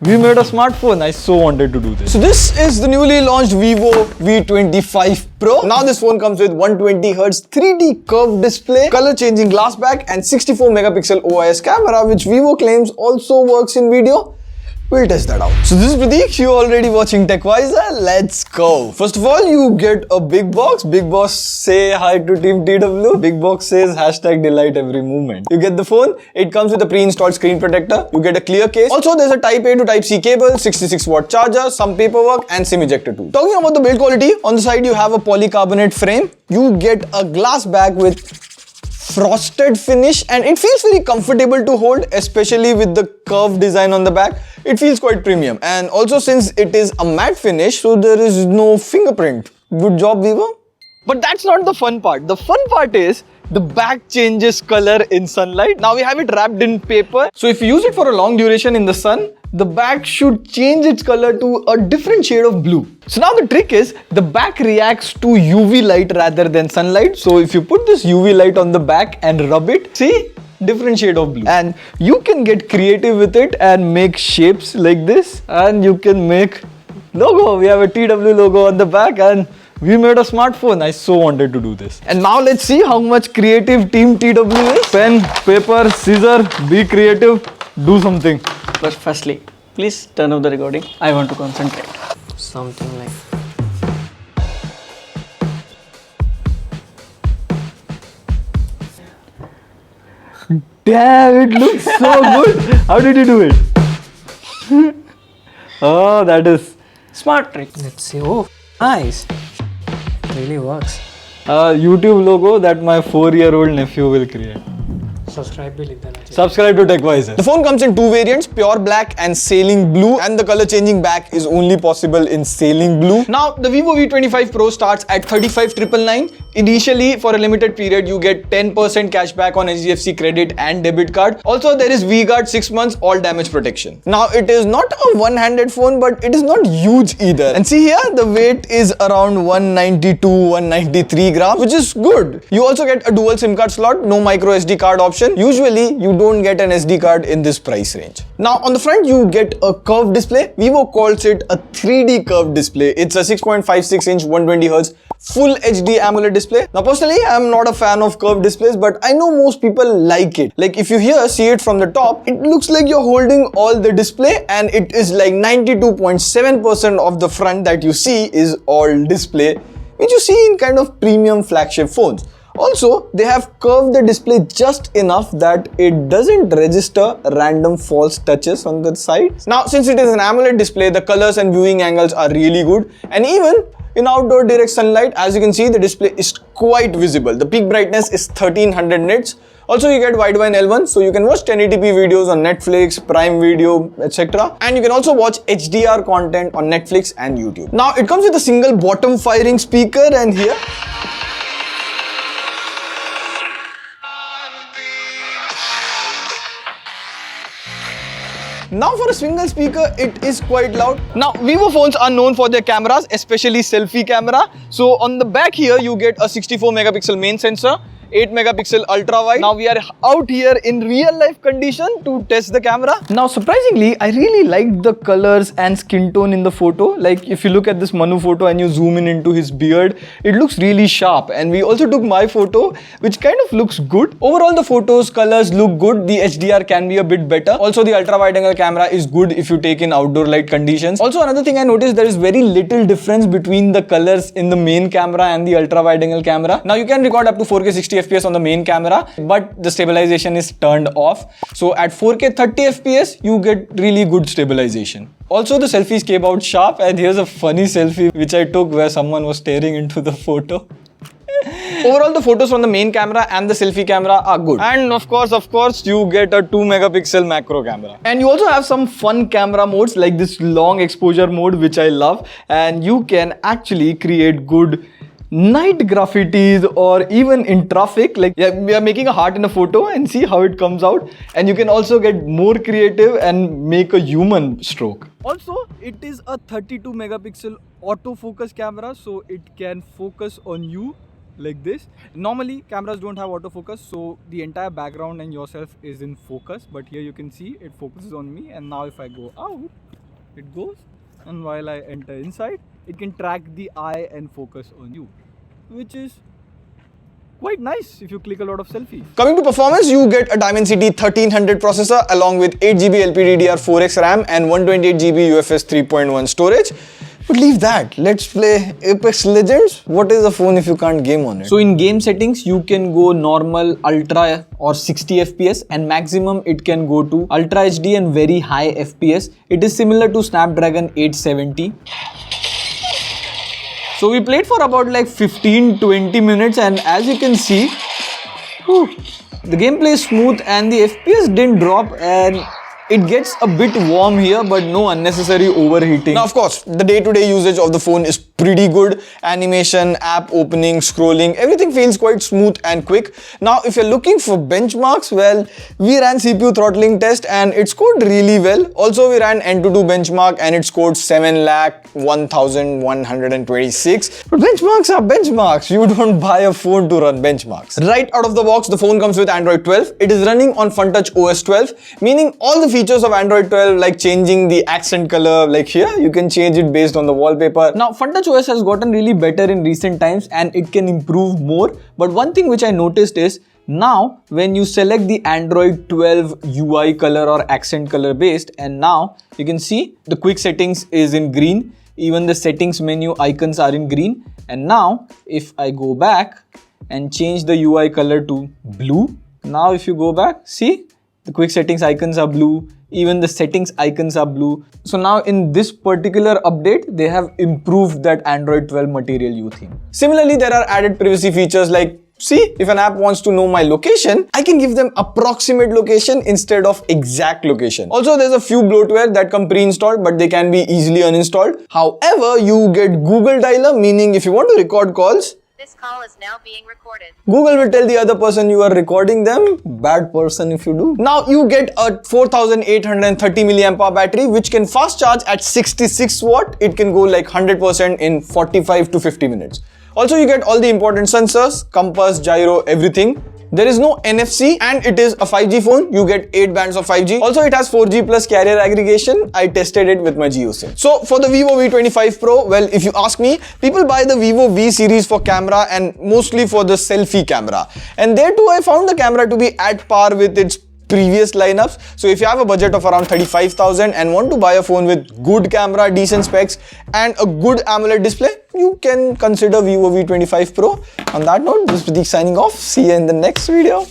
We made a smartphone. I so wanted to do this. So this is the newly launched Vivo V25 Pro. Now this phone comes with 120Hz 3D curved display, color changing glass back and 64 megapixel OIS camera, which Vivo claims also works in video. We'll test that out. So this is Pradeek, you're already watching TechWiser. Let's go. First of all, you get a big box. Big boss say hi to Team TW. Big box says hashtag delight every movement. You get the phone. It comes with a pre-installed screen protector. You get a clear case. Also, there's a Type A to Type C cable, 66 watt charger, some paperwork and SIM ejector too. Talking about the build quality, on the side you have a polycarbonate frame. You get a glass back with frosted finish and it feels very comfortable to hold, especially with the curved design on the back. It feels quite premium, and also since it is a matte finish, so there is no fingerprint. Good job, Vivo. But that's not the fun part. The fun part is the back changes color in sunlight. Now we have it wrapped in paper, so if you use it for a long duration in the sun, the back should change its color to a different shade of blue. So now the trick is the back reacts to UV light rather than sunlight. So if you put this UV light on the back and rub it, see? Different shade of blue. And you can get creative with it and make shapes like this, and you can make logo. We have a TW logo on the back and we made a smartphone. I so wanted to do this. And now let's see how much creative Team TW is. Pen, paper, scissor, be creative, do something. But firstly, please turn off the recording. I want to concentrate. Something like Damn, it looks so good. How did you do it? Oh, that is Smart trick. let's see. Oh, nice. It really works. a YouTube logo that my 4-year-old nephew will create. Subscribe bhi likh dena chahiye. Subscribe to TechWiser. The phone comes in two variants, pure black and sailing blue, and the color changing back is only possible in sailing blue. Now, the Vivo V25 Pro starts at 35,999. Initially, for a limited period, you get 10% cashback on HDFC credit and debit card. Also, there is V-Guard 6 months all damage protection. Now, it is not a one-handed phone, but it is not huge either. And see here, the weight is around 192, 193 grams, which is good. You also get a dual SIM card slot, no micro SD card option. Usually, you don't get an SD card in this price range. Now, on the front, you get a curved display. Vivo calls it a 3D curved display. It's a 6.56-inch 120Hz full HD AMOLED display. Now, personally, I'm not a fan of curved displays, but I know most people like it. Like, if you here see it from the top, it looks like you're holding all the display, and it is like 92.7% of the front that you see is all display, which you see in kind of premium flagship phones. Also, they have curved the display just enough that it doesn't register random false touches on the side. Now, since it is an AMOLED display, the colors and viewing angles are really good, and even in outdoor direct sunlight, as you can see, the display is quite visible. The peak brightness is 1300 nits. Also, you get wideband L1, so you can watch 1080p videos on Netflix, Prime Video, etc. And you can also watch HDR content on Netflix and YouTube. Now, it comes with a single bottom firing speaker, and here now for a single speaker, it is quite loud. Now, Vivo phones are known for their cameras, especially selfie camera. So on the back here, you get a 64 megapixel main sensor, 8 megapixel ultra wide. Now we are out here in real life condition to test the camera. Now surprisingly, I really liked the colors and skin tone in the photo. Like if you look at this Manu photo and you zoom in into his beard, it looks really sharp. And we also took my photo, which kind of looks good. Overall, the photos, colors look good. The HDR can be a bit better. Also, the ultra wide angle camera is good if you take in outdoor light conditions. Also, another thing I noticed, there is very little difference between the colors in the main camera and the ultra wide angle camera. Now you can record up to 4K 60 FPS on the main camera, but the stabilization is turned off. So at 4K 30 FPS, you get really good stabilization. Also, the selfies came out sharp, and here's a funny selfie which I took where someone was staring into the photo. Overall, the photos from the main camera and the selfie camera are good. And of course, you get a 2 megapixel macro camera. And you also have some fun camera modes like this long exposure mode, which I love. And you can actually create good night graffitis, or even in traffic, like we are making a heart in a photo and see how it comes out. And you can also get more creative and make a human stroke. Also, it is a 32 megapixel autofocus camera, so it can focus on you like this. Normally cameras don't have autofocus, so the entire background and yourself is in focus, but here you can see it focuses on me, and now if I go out, it goes, and while I enter inside, it can track the eye and focus on you, which is quite nice if you click a lot of selfies. Coming to performance, you get a Dimensity 1300 processor along with 8GB LPDDR4X RAM and 128GB UFS 3.1 storage. But leave that, let's play Apex Legends. What is a phone if you can't game on it? So in game settings, you can go normal, ultra or 60 FPS, and maximum it can go to Ultra HD and very high FPS. It is similar to Snapdragon 870. So we played for about like 15-20 minutes, and as you can see, the gameplay is smooth and the FPS didn't drop, and it gets a bit warm here, but no unnecessary overheating. Now, of course, the day-to-day usage of the phone is pretty good. Animation, app opening, scrolling, everything feels quite smooth and quick. Now, if you're looking for benchmarks, well, we ran CPU throttling test and it scored really well. Also, we ran N22 benchmark and it scored 7,01,126. But benchmarks are benchmarks. You don't buy a phone to run benchmarks. Right out of the box, the phone comes with Android 12. It is running on FunTouch OS 12, meaning all the features of Android 12, like changing the accent color, like here, you can change it based on the wallpaper. Now, FunTouch OS has gotten really better in recent times and it can improve more. But one thing which I noticed is, now when you select the Android 12 UI color or accent color based, and now you can see the quick settings is in green, even the settings menu icons are in green. And now if I go back and change the UI color to blue, now if you go back, see, the quick settings icons are blue, even the settings icons are blue. So now in this particular update, they have improved that Android 12 Material You theme. Similarly, there are added privacy features like, see, if an app wants to know my location, I can give them approximate location instead of exact location. Also, there's a few bloatware that come pre-installed, but they can be easily uninstalled. However, you get Google Dialer, meaning if you want to record calls, this call is now being recorded. Google will tell the other person you are recording them. Bad person if you do. Now you get a 4830 mAh battery which can fast charge at 66 watt. It can go like 100% in 45 to 50 minutes. Also, you get all the important sensors, compass, gyro, everything. There is no NFC and it is a 5G phone. You get 8 bands of 5G. Also, it has 4G plus carrier aggregation. I tested it with my JioSIM. So for the Vivo V25 Pro, well, if you ask me, people buy the Vivo V series for camera and mostly for the selfie camera. And there too, I found the camera to be at par with its previous lineups. So if you have a budget of around 35,000 and want to buy a phone with good camera, decent specs and a good AMOLED display, you can consider Vivo V25 Pro. On that note, this is Prateek signing off. See you in the next video.